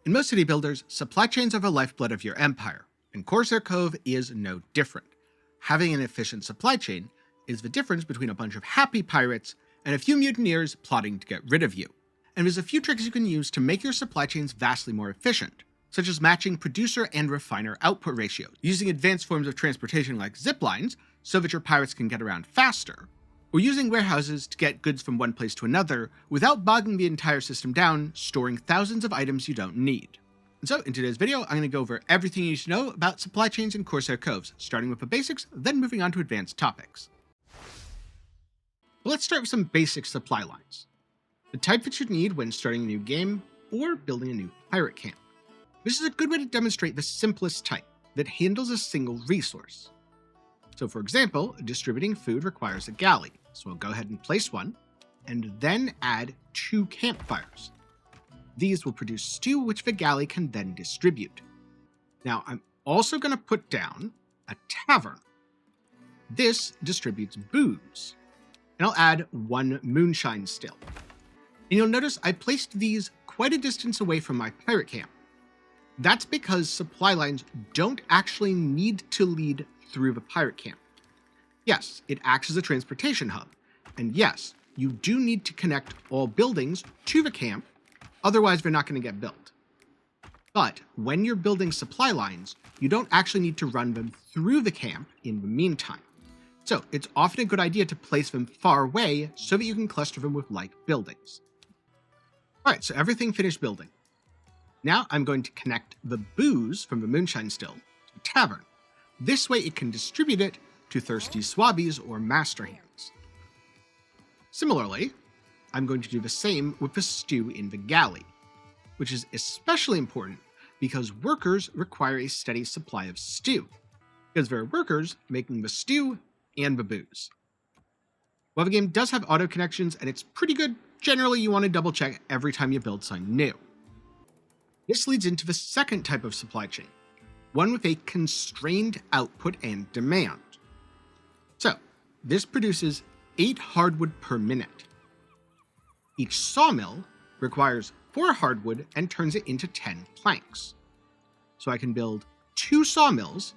In most city builders, supply chains are the lifeblood of your empire, and Corsair Cove is no different. Having an efficient supply chain is the difference between a bunch of happy pirates and a few mutineers plotting to get rid of you. And there's a few tricks you can use to make your supply chains vastly more efficient, such as matching producer and refiner output ratios, using advanced forms of transportation like zip lines so that your pirates can get around faster, or using warehouses to get goods from one place to another without bogging the entire system down, storing thousands of items you don't need. And so in today's video, I'm going to go over everything you need to know about supply chains in Corsair Coves, starting with the basics, then moving on to advanced topics. Well, let's start with some basic supply lines. The type that you'd need when starting a new game or building a new pirate camp. This is a good way to demonstrate the simplest type that handles a single resource. So for example, distributing food requires a galley, so I'll go ahead and place one, and then add 2 campfires. These will produce stew which the galley can then distribute. Now I'm also going to put down a tavern. This distributes booze. And I'll add 1 moonshine still. And you'll notice I placed these quite a distance away from my pirate camp. That's because supply lines don't actually need to lead through the pirate camp. Yes, it acts as a transportation hub, and yes, you do need to connect all buildings to the camp, otherwise they're not going to get built. But when you're building supply lines, you don't actually need to run them through the camp in the meantime. So it's often a good idea to place them far away so that you can cluster them with like buildings. Alright, so everything finished building. Now I'm going to connect the booze from the moonshine still to the tavern. This way it can distribute it to thirsty swabbies or master hands. Similarly, I'm going to do the same with the stew in the galley, which is especially important because workers require a steady supply of stew, because there are workers making the stew and the booze. While the game does have auto connections and it's pretty good, generally you want to double check every time you build something new. This leads into the second type of supply chain, one with a constrained output and demand. So, this produces 8 hardwood per minute. Each sawmill requires 4 hardwood and turns it into 10 planks. So I can build 2 sawmills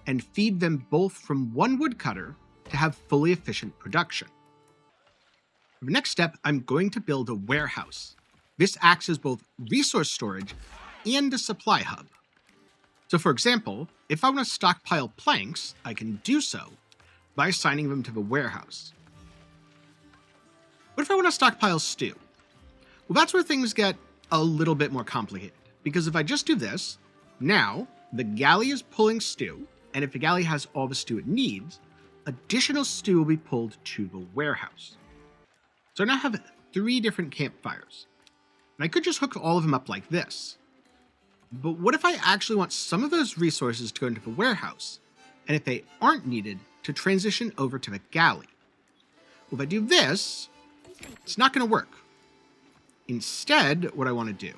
and feed them both from 1 woodcutter to have fully efficient production. For the next step, I'm going to build a warehouse. This acts as both resource storage and a supply hub. So for example, if I want to stockpile planks, I can do so by assigning them to the warehouse. What if I want to stockpile stew? Well, that's where things get a little bit more complicated, because if I just do this, now the galley is pulling stew, and if the galley has all the stew it needs, additional stew will be pulled to the warehouse. So I now have 3 different campfires, and I could just hook all of them up like this. But what if I actually want some of those resources to go into the warehouse, and if they aren't needed, to transition over to the galley? Well, if I do this, it's not going to work. Instead, what I want to do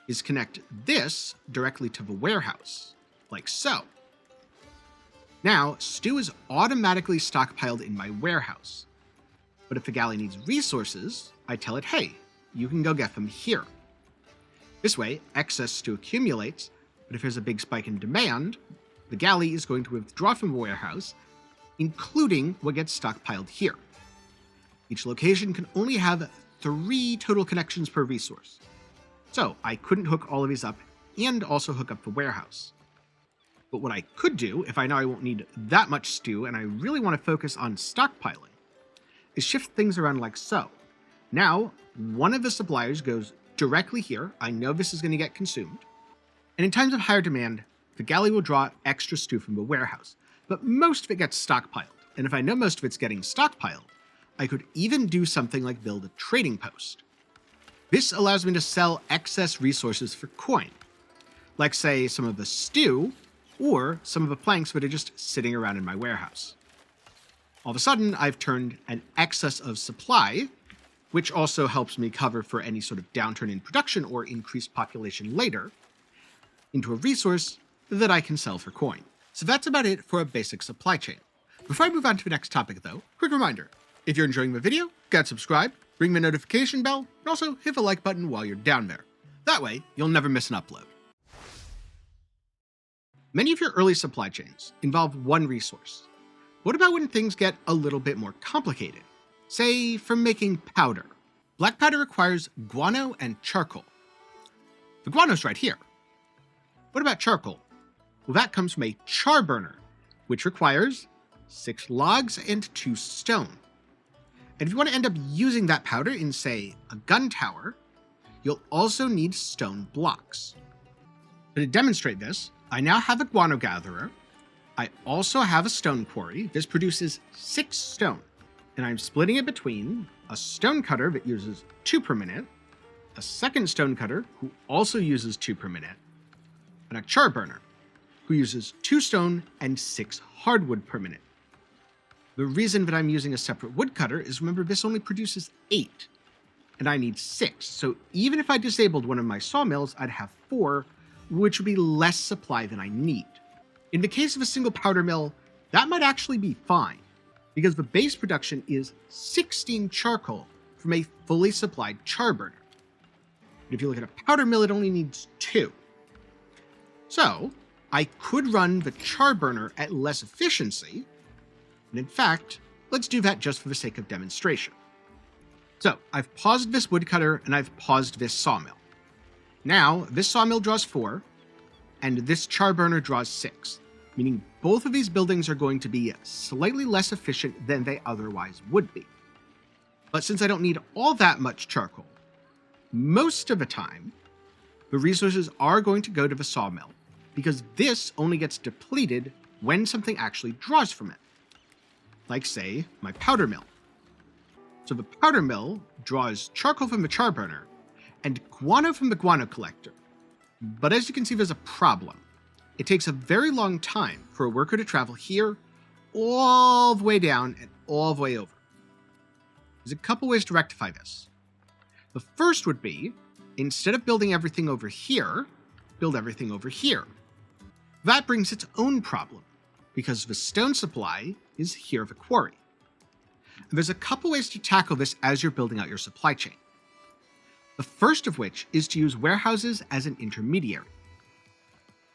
is connect this directly to the warehouse, like so. Now, stew is automatically stockpiled in my warehouse. But if the galley needs resources, I tell it, hey, you can go get them here. This way, excess stew accumulates, but if there's a big spike in demand, the galley is going to withdraw from the warehouse, including what gets stockpiled here. Each location can only have 3 total connections per resource. So I couldn't hook all of these up and also hook up the warehouse. But what I could do, if I know I won't need that much stew and I really want to focus on stockpiling, is shift things around like so. Now, one of the suppliers goes directly here. I know this is going to get consumed. And in times of higher demand, the galley will draw extra stew from the warehouse, but most of it gets stockpiled. And if I know most of it's getting stockpiled, I could even do something like build a trading post. This allows me to sell excess resources for coin, like say some of the stew or some of the planks that are just sitting around in my warehouse. All of a sudden, I've turned an excess of supply, which also helps me cover for any sort of downturn in production or increased population later, into a resource that I can sell for coin. So that's about it for a basic supply chain. Before I move on to the next topic though, quick reminder, if you're enjoying the video, go subscribe, ring the notification bell, and also hit the like button while you're down there. That way, you'll never miss an upload. Many of your early supply chains involve one resource. What about when things get a little bit more complicated? Say, for making powder. Black powder requires guano and charcoal. The guano's right here. What about charcoal? Well, that comes from a char burner, which requires 6 logs and 2 stone. And if you want to end up using that powder in, say, a gun tower, you'll also need stone blocks. But to demonstrate this, I now have a guano gatherer. I also have a stone quarry. This produces 6 stone, and I'm splitting it between a stone cutter that uses 2 per minute, a second stone cutter who also uses 2 per minute, and a char burner who uses 2 stone and 6 hardwood per minute. The reason that I'm using a separate woodcutter is, remember, this only produces 8, and I need 6. So even if I disabled one of my sawmills, I'd have 4, which would be less supply than I need. In the case of a single powder mill, that might actually be fine, because the base production is 16 charcoal from a fully supplied char burner. And if you look at a powder mill, it only needs 2. So I could run the char burner at less efficiency, and in fact, let's do that just for the sake of demonstration. So I've paused this woodcutter and I've paused this sawmill. Now this sawmill draws 4, and this char burner draws 6, meaning both of these buildings are going to be slightly less efficient than they otherwise would be. But since I don't need all that much charcoal, most of the time, the resources are going to go to the sawmill, because this only gets depleted when something actually draws from it. Like, say, my powder mill. So the powder mill draws charcoal from the char burner and guano from the guano collector. But as you can see, there's a problem. It takes a very long time for a worker to travel here, all the way down, and all the way over. There's a couple ways to rectify this. The first would be, instead of building everything over here, build everything over here. That brings its own problem, because the stone supply is here at the quarry. And there's a couple ways to tackle this as you're building out your supply chain. The first of which is to use warehouses as an intermediary.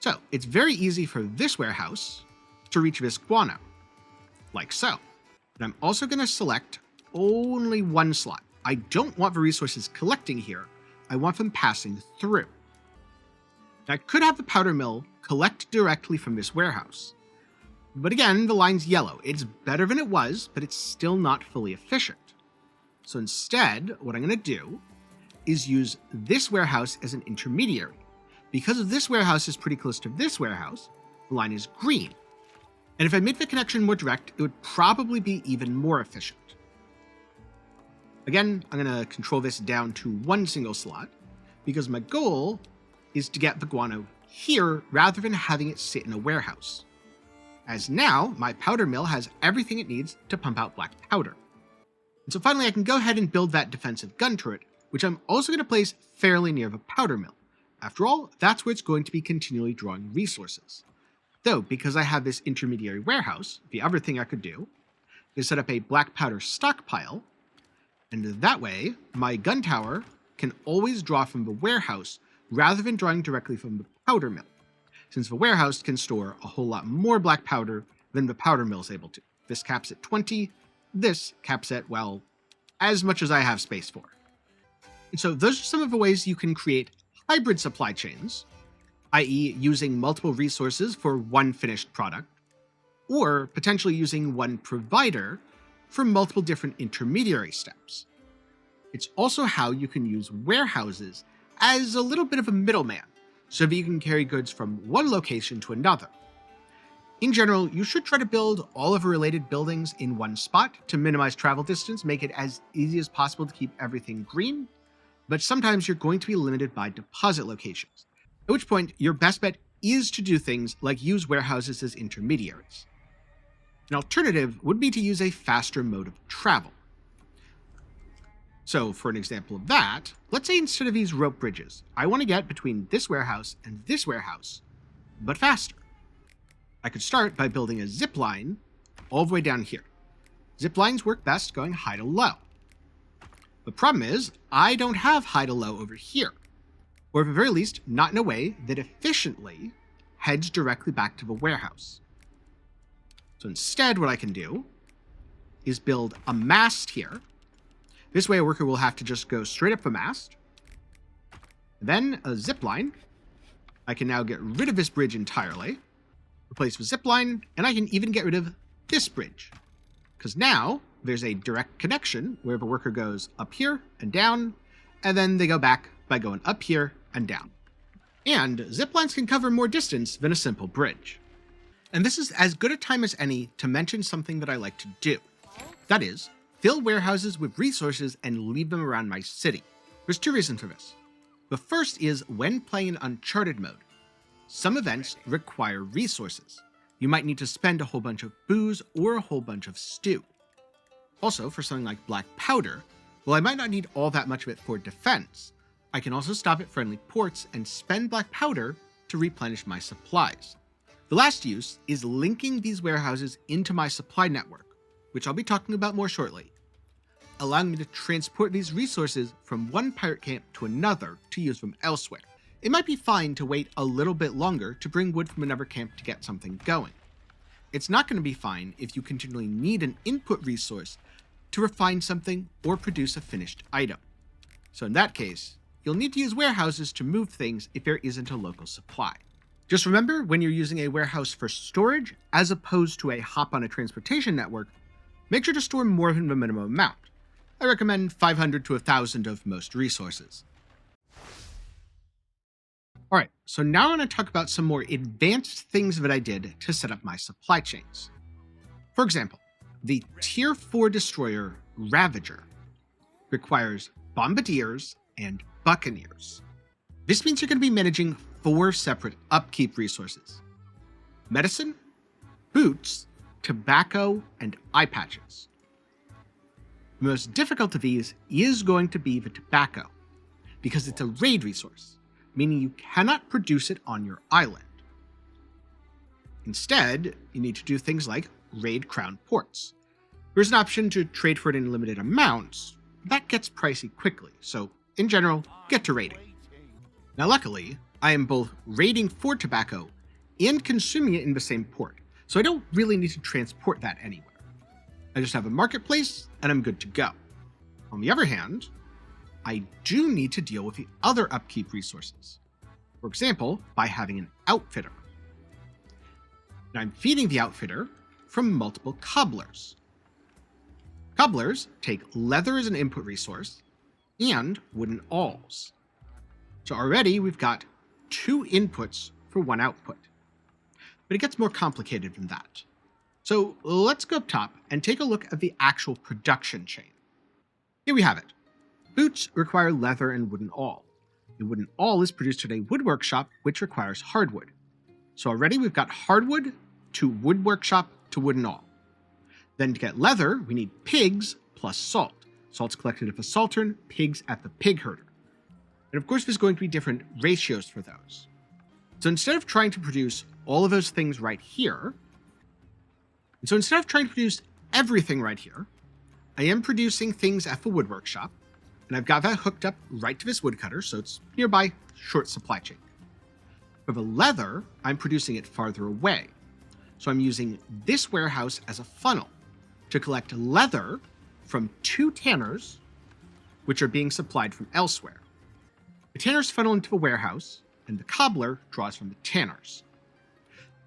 So it's very easy for this warehouse to reach this guano, like so. And I'm also going to select only one slot. I don't want the resources collecting here. I want them passing through. Now, I could have the powder mill collect directly from this warehouse. But again, the line's yellow. It's better than it was, but it's still not fully efficient. So instead, what I'm going to do is use this warehouse as an intermediary. Because this warehouse is pretty close to this warehouse, the line is green. And if I made the connection more direct, it would probably be even more efficient. Again, I'm going to control this down to one single slot, because my goal is to get the guano here rather than having it sit in a warehouse. As now, my powder mill has everything it needs to pump out black powder. And so finally I can go ahead and build that defensive gun turret, which I'm also going to place fairly near the powder mill. After all, that's where it's going to be continually drawing resources. Though, because I have this intermediary warehouse, the other thing I could do is set up a black powder stockpile, and that way, my gun tower can always draw from the warehouse rather than drawing directly from the powder mill, since the warehouse can store a whole lot more black powder than the powder mill is able to. This caps at 20, this caps at, well, as much as I have space for. And so those are some of the ways you can create hybrid supply chains, i.e. using multiple resources for one finished product, or potentially using one provider for multiple different intermediary steps. It's also how you can use warehouses as a little bit of a middleman, so that you can carry goods from one location to another. In general, you should try to build all of the related buildings in one spot to minimize travel distance, make it as easy as possible to keep everything green, but sometimes you're going to be limited by deposit locations, at which point your best bet is to do things like use warehouses as intermediaries. An alternative would be to use a faster mode of travel. So for an example of that, let's say instead of these rope bridges, I want to get between this warehouse and this warehouse, but faster. I could start by building a zip line all the way down here. Zip lines work best going high to low. The problem is, I don't have high to low over here. or at the very least, not in a way that efficiently heads directly back to the warehouse. So instead, what I can do is build a mast here. This way a worker will have to just go straight up the mast. Then a zip line. I can now get rid of this bridge entirely, replace the zip line, and I can even get rid of this bridge. Because now there's a direct connection where the worker goes up here and down, and then they go back by going up here and down. And zip lines can cover more distance than a simple bridge. And this is as good a time as any to mention something that I like to do. That is, fill warehouses with resources and leave them around my city. There's two reasons for this. The first is when playing in Uncharted mode. Some events require resources. You might need to spend a whole bunch of booze or a whole bunch of stew. Also, for something like black powder, while I might not need all that much of it for defense, I can also stop at friendly ports and spend black powder to replenish my supplies. The last use is linking these warehouses into my supply network, which I'll be talking about more shortly, allowing me to transport these resources from one pirate camp to another to use them elsewhere. It might be fine to wait a little bit longer to bring wood from another camp to get something going. It's not going to be fine if you continually need an input resource to refine something or produce a finished item. So in that case, you'll need to use warehouses to move things if there isn't a local supply. Just remember, when you're using a warehouse for storage, as opposed to a hop on a transportation network, make sure to store more than the minimum amount. I recommend 500 to 1,000 of most resources. Alright, so now I want to talk about some more advanced things that I did to set up my supply chains. For example, the Tier 4 destroyer Ravager requires bombardiers and buccaneers. This means you're going to be managing 4 separate upkeep resources: medicine, boots, tobacco, and eye patches. The most difficult of these is going to be the tobacco, because it's a raid resource, meaning you cannot produce it on your island. Instead, you need to do things like raid crown ports. There's an option to trade for it in limited amounts, but that gets pricey quickly, so in general, get to raiding. Now luckily, I am both raiding for tobacco and consuming it in the same port, so I don't really need to transport that anywhere. I just have a marketplace and I'm good to go. On the other hand, I do need to deal with the other upkeep resources. For example, by having an outfitter. Now I'm feeding the outfitter from multiple cobblers. Cobblers take leather as an input resource and wooden awls. So already we've got 2 inputs for 1 output. But it gets more complicated than that. So let's go up top and take a look at the actual production chain. Here we have it. Boots require leather and wooden awl. A wooden awl is produced at a wood workshop, which requires hardwood. So already we've got hardwood to wood workshop to wooden awl. Then to get leather, we need pigs plus salt. Salt's collected at the saltern, pigs at the pig herder. And of course there's going to be different ratios for those. So instead of trying to produce all of those things right here, instead of trying to produce everything right here, I am producing things at the wood workshop, and I've got that hooked up right to this woodcutter, so it's nearby, short supply chain. For the leather, I'm producing it farther away. So I'm using this warehouse as a funnel to collect leather from 2 tanners, which are being supplied from elsewhere. The tanners funnel into the warehouse, and the cobbler draws from the tanners.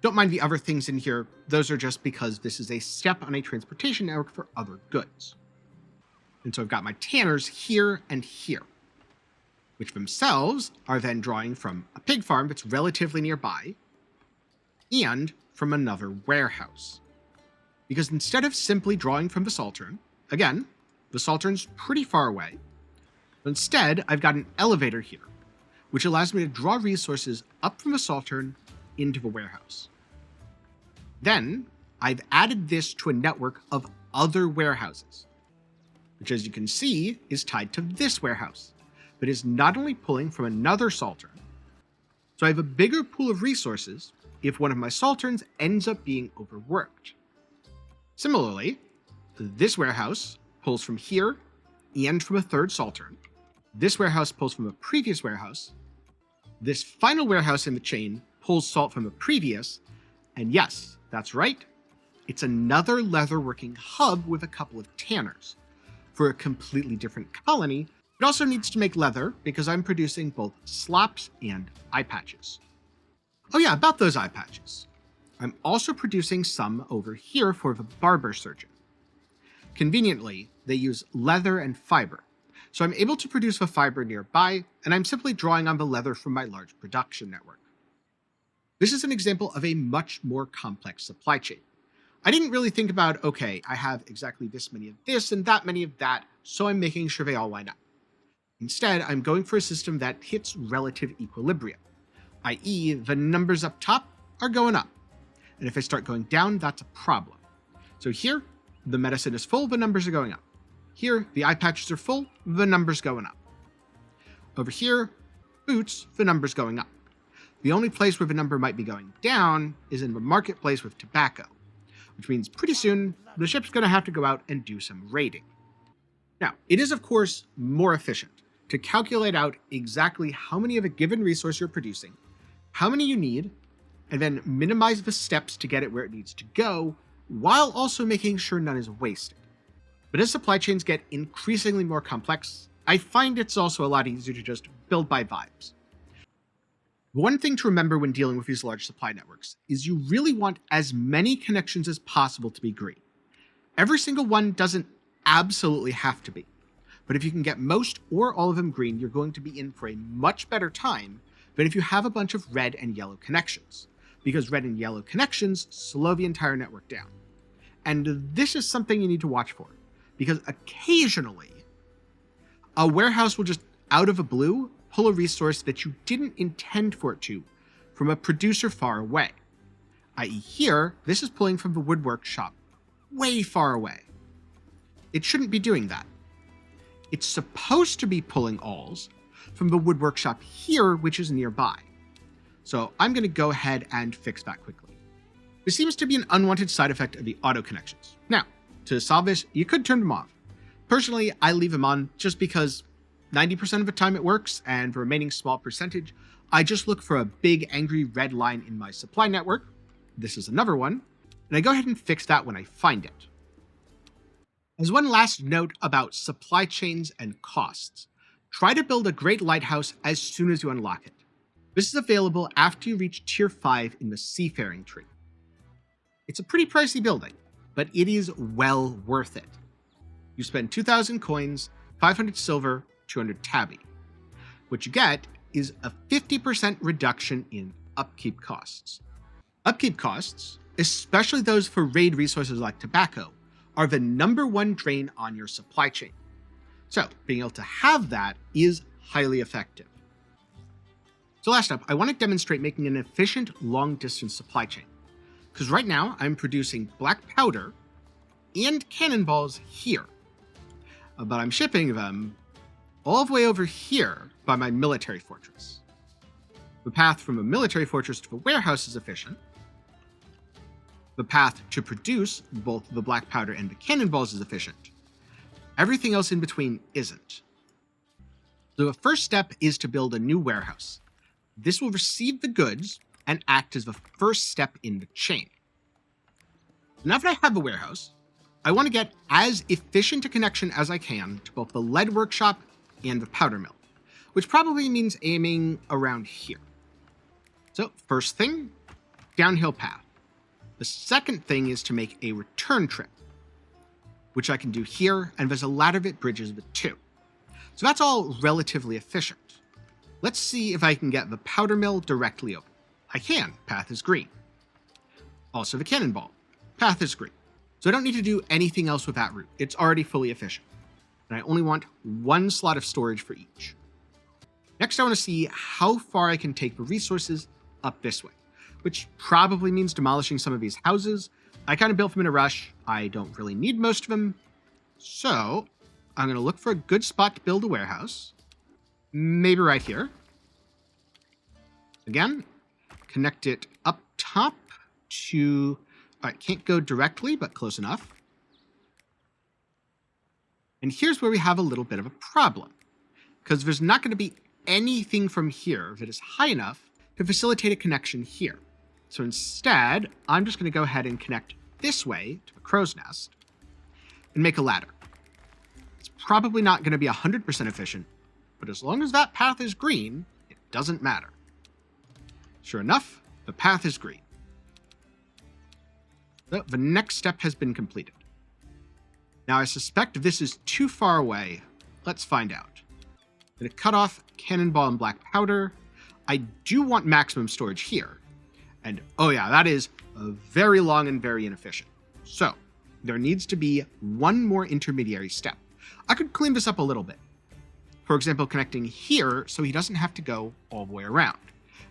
Don't mind the other things in here, those are just because this is a step on a transportation network for other goods. And so I've got my tanners here and here, which themselves are then drawing from a pig farm that's relatively nearby, and from another warehouse. Because instead of simply drawing from the saltern, again, the saltern's pretty far away, but instead I've got an elevator here, which allows me to draw resources up from the saltern into the warehouse. Then I've added this to a network of other warehouses, which as you can see is tied to this warehouse, but is not only pulling from another saltern. So I have a bigger pool of resources if one of my salterns ends up being overworked. Similarly, this warehouse pulls from here and from a third saltern. This warehouse pulls from a previous warehouse, This final warehouse in the chain pulls salt from a previous, and yes, that's right, it's another leatherworking hub with a couple of tanners. For a completely different colony, it also needs to make leather because I'm producing both slops and eye patches. Oh yeah, about those eye patches. I'm also producing some over here for the barber surgeon. Conveniently, they use leather and fiber, so I'm able to produce the fiber nearby, and I'm simply drawing on the leather from my large production network. This is an example of a much more complex supply chain. I didn't really think about, okay, I have exactly this many of this and that many of that, so I'm making sure they all line up. Instead, I'm going for a system that hits relative equilibrium, i.e. the numbers up top are going up. And if I start going down, that's a problem. So here, the medicine is full, the numbers are going up. Here, the eye patches are full, the numbers going up. Over here, boots, the numbers going up. The only place where the number might be going down is in the marketplace with tobacco, which means pretty soon the ship's going to have to go out and do some raiding. Now, it is of course more efficient to calculate out exactly how many of a given resource you're producing, how many you need, and then minimize the steps to get it where it needs to go, while also making sure none is wasted. But as supply chains get increasingly more complex, I find it's also a lot easier to just build by vibes. One thing to remember when dealing with these large supply networks is you really want as many connections as possible to be green. Every single one doesn't absolutely have to be, but if you can get most or all of them green, you're going to be in for a much better time than if you have a bunch of red and yellow connections, because red and yellow connections slow the entire network down. And this is something you need to watch for, because occasionally a warehouse will just out of the blue pull a resource that you didn't intend for it to from a producer far away. I.e. here, this is pulling from the woodwork shop way far away. It shouldn't be doing that. It's supposed to be pulling alls from the woodwork shop here, which is nearby. So I'm going to go ahead and fix that quickly. This seems to be an unwanted side effect of the auto connections. Now, to solve this, you could turn them off. Personally, I leave them on just because 90% of the time it works, and the remaining small percentage, I just look for a big angry red line in my supply network. This is another one, and I go ahead and fix that when I find it. As one last note about supply chains and costs, try to build a great lighthouse as soon as you unlock it. This is available after you reach Tier 5 in the Seafaring tree. It's a pretty pricey building, but it is well worth it. You spend 2,000 coins, 500 silver, 200 tabby. What you get is a 50% reduction in upkeep costs. Upkeep costs, especially those for raid resources like tobacco, are the number one drain on your supply chain. So being able to have that is highly effective. So last up, I want to demonstrate making an efficient long-distance supply chain. Because right now I'm producing black powder and cannonballs here. But I'm shipping them all the way over here by my military fortress. The path from a military fortress to the warehouse is efficient. The path to produce both the black powder and the cannonballs is efficient. Everything else in between isn't. So the first step is to build a new warehouse. This will receive the goods and act as the first step in the chain. Now that I have the warehouse, I want to get as efficient a connection as I can to both the lead workshop and the powder mill, which probably means aiming around here. So first thing, downhill path. The second thing is to make a return trip, which I can do here, and there's a ladder that bridges the two. So that's all relatively efficient. Let's see if I can get the powder mill directly open. I can, path is green. Also the cannonball, path is green. So I don't need to do anything else with that route. It's already fully efficient. And I only want one slot of storage for each. Next, I want to see how far I can take the resources up this way, which probably means demolishing some of these houses. I kind of built them in a rush. I don't really need most of them. So I'm going to look for a good spot to build a warehouse. Maybe right here. Again, connect it up top to... All right, can't go directly, but close enough. And here's where we have a little bit of a problem, because there's not going to be anything from here that is high enough to facilitate a connection here. So instead, I'm just going to go ahead and connect this way to a crow's nest and make a ladder. It's probably not going to be 100% efficient, but as long as that path is green, it doesn't matter. Sure enough, the path is green. So the next step has been completed. Now I suspect this is too far away. Let's find out. I'm going to cut off cannonball and black powder. I do want maximum storage here. And oh yeah, that is very long and very inefficient. So there needs to be one more intermediary step. I could clean this up a little bit. For example, connecting here so he doesn't have to go all the way around.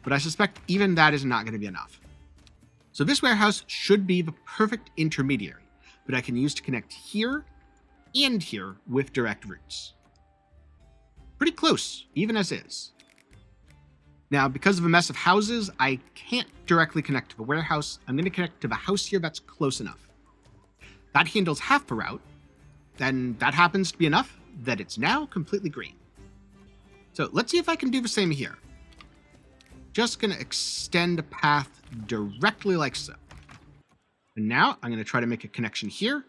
But I suspect even that is not going to be enough. So this warehouse should be the perfect intermediary, but I can use to connect here and here with direct routes. Pretty close, even as is. Now, because of a mess of houses, I can't directly connect to the warehouse. I'm going to connect to the house here that's close enough. That handles half the route, then that happens to be enough that it's now completely green. So let's see if I can do the same here. Just going to extend a path directly like so. And now I'm going to try to make a connection here.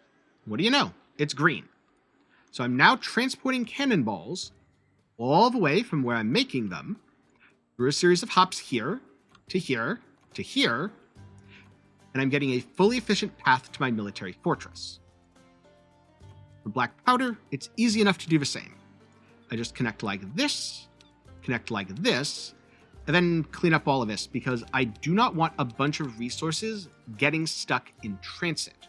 What do you know? It's green. So I'm now transporting cannonballs all the way from where I'm making them through a series of hops here, to here, to here, and I'm getting a fully efficient path to my military fortress. For black powder, it's easy enough to do the same. I just connect like this, and then clean up all of this because I do not want a bunch of resources getting stuck in transit.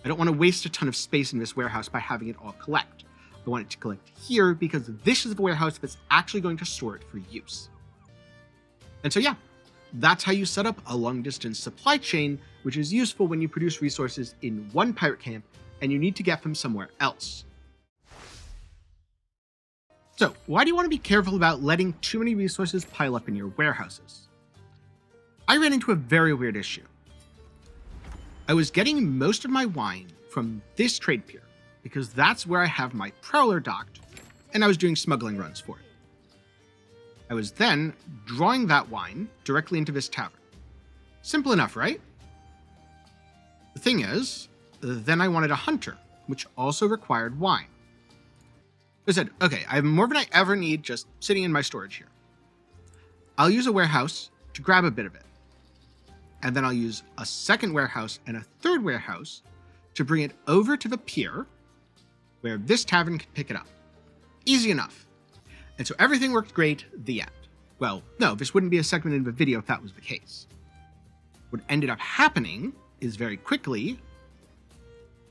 I don't want to waste a ton of space in this warehouse by having it all collect. I want it to collect here because this is the warehouse that's actually going to store it for use. And so yeah, that's how you set up a long-distance supply chain, which is useful when you produce resources in one pirate camp and you need to get them somewhere else. So, why do you want to be careful about letting too many resources pile up in your warehouses? I ran into a very weird issue. I was getting most of my wine from this trade pier, because that's where I have my prowler docked, and I was doing smuggling runs for it. I was then drawing that wine directly into this tavern. Simple enough, right? The thing is, then I wanted a hunter, which also required wine. I said, okay, I have more than I ever need just sitting in my storage here. I'll use a warehouse to grab a bit of it. And then I'll use a second warehouse and a third warehouse to bring it over to the pier where this tavern can pick it up. Easy enough. And so everything worked great, the end. Well, no, this wouldn't be a segment in the video if that was the case. What ended up happening is very quickly,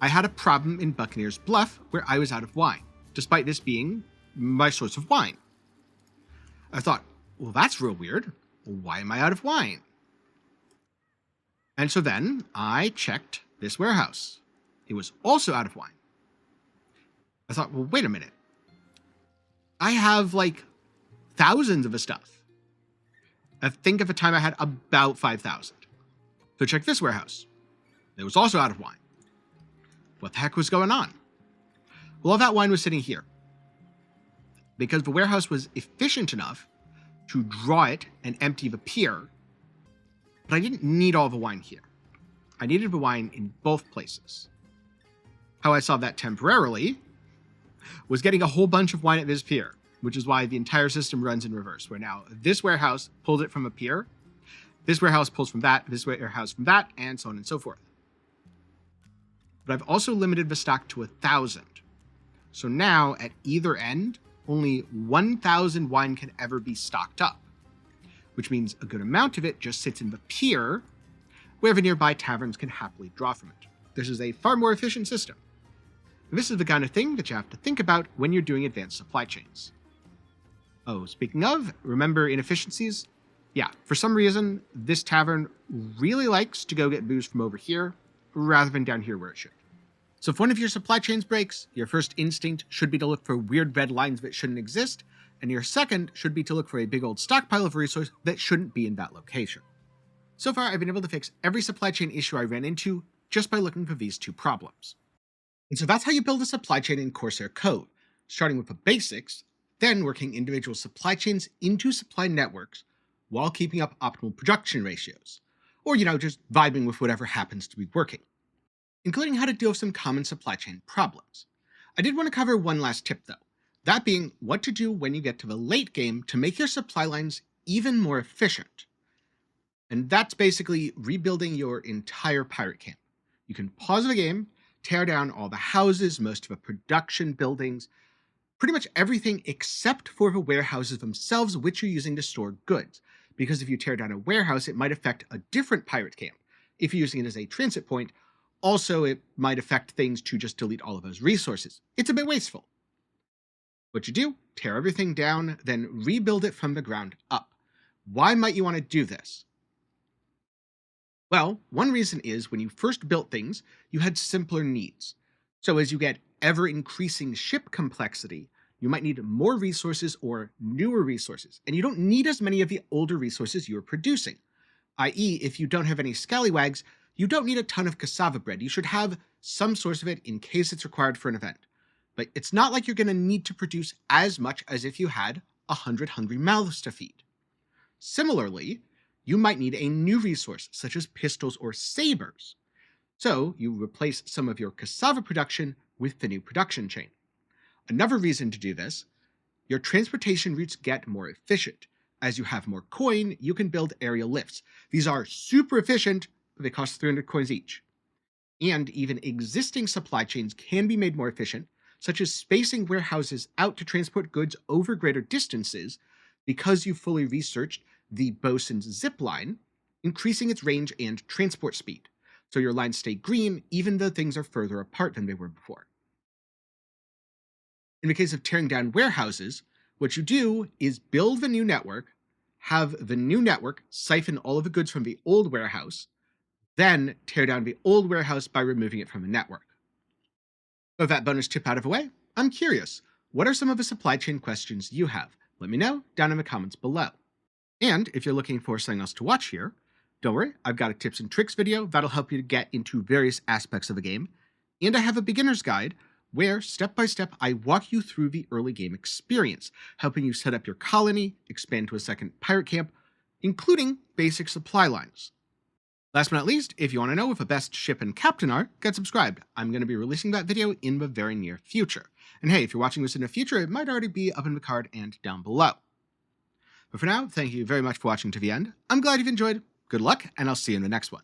I had a problem in Buccaneer's Bluff where I was out of wine, despite this being my source of wine. I thought, well, that's real weird. Why am I out of wine? And so then I checked this warehouse. It was also out of wine. I thought, well, wait a minute. I have like thousands of the stuff. I think at the time I had about 5,000. So check this warehouse. It was also out of wine. What the heck was going on? Well, all that wine was sitting here because the warehouse was efficient enough to draw it and empty the pier, but I didn't need all the wine here. I needed the wine in both places. How I solved that temporarily was getting a whole bunch of wine at this pier, which is why the entire system runs in reverse, where now this warehouse pulls it from a pier, this warehouse pulls from that, this warehouse from that, and so on and so forth. But I've also limited the stock to 1,000. So now, at either end, only 1,000 wine can ever be stocked up, which means a good amount of it just sits in the pier, where the nearby taverns can happily draw from it. This is a far more efficient system. And this is the kind of thing that you have to think about when you're doing advanced supply chains. Oh, speaking of, remember inefficiencies? Yeah, for some reason, this tavern really likes to go get booze from over here, rather than down here where it should. So if one of your supply chains breaks, your first instinct should be to look for weird red lines that shouldn't exist, and your second should be to look for a big old stockpile of resource that shouldn't be in that location. So far, I've been able to fix every supply chain issue I ran into just by looking for these two problems. And so that's how you build a supply chain in Corsair Cove, starting with the basics, then working individual supply chains into supply networks while keeping up optimal production ratios, or, just vibing with whatever happens to be working, including how to deal with some common supply chain problems. I did want to cover one last tip though, that being what to do when you get to the late game to make your supply lines even more efficient. And that's basically rebuilding your entire pirate camp. You can pause the game, tear down all the houses, most of the production buildings, pretty much everything except for the warehouses themselves, which you're using to store goods. Because if you tear down a warehouse, it might affect a different pirate camp. If you're using it as a transit point, also it might affect things to just delete all of those resources. It's a bit wasteful. What you do, tear everything down, then rebuild it from the ground up. Why might you want to do this? Well, one reason is when you first built things, you had simpler needs. So as you get ever-increasing ship complexity, you might need more resources or newer resources, and you don't need as many of the older resources you're producing. I.e., if you don't have any scallywags, you don't need a ton of cassava bread. You should have some source of it in case it's required for an event. But it's not like you're going to need to produce as much as if you had 100 hungry mouths to feed. Similarly, you might need a new resource, such as pistols or sabers. So you replace some of your cassava production with the new production chain. Another reason to do this, your transportation routes get more efficient. As you have more coin, you can build aerial lifts. These are super efficient, but they cost 300 coins each. And even existing supply chains can be made more efficient, such as spacing warehouses out to transport goods over greater distances because you fully researched the bosun's zip line, increasing its range and transport speed. So your lines stay green even though things are further apart than they were before. In the case of tearing down warehouses, what you do is build the new network, have the new network siphon all of the goods from the old warehouse, then tear down the old warehouse by removing it from the network. With that bonus tip out of the way, I'm curious, what are some of the supply chain questions you have? Let me know down in the comments below. And if you're looking for something else to watch here, don't worry, I've got a tips and tricks video that'll help you to get into various aspects of the game, and I have a beginner's guide where, step by step, I walk you through the early game experience, helping you set up your colony, expand to a second pirate camp, including basic supply lines. Last but not least, if you want to know what the best ship and captain are, get subscribed. I'm going to be releasing that video in the very near future. And hey, if you're watching this in the future, it might already be up in the card and down below. But for now, thank you very much for watching to the end. I'm glad you've enjoyed. Good luck, and I'll see you in the next one.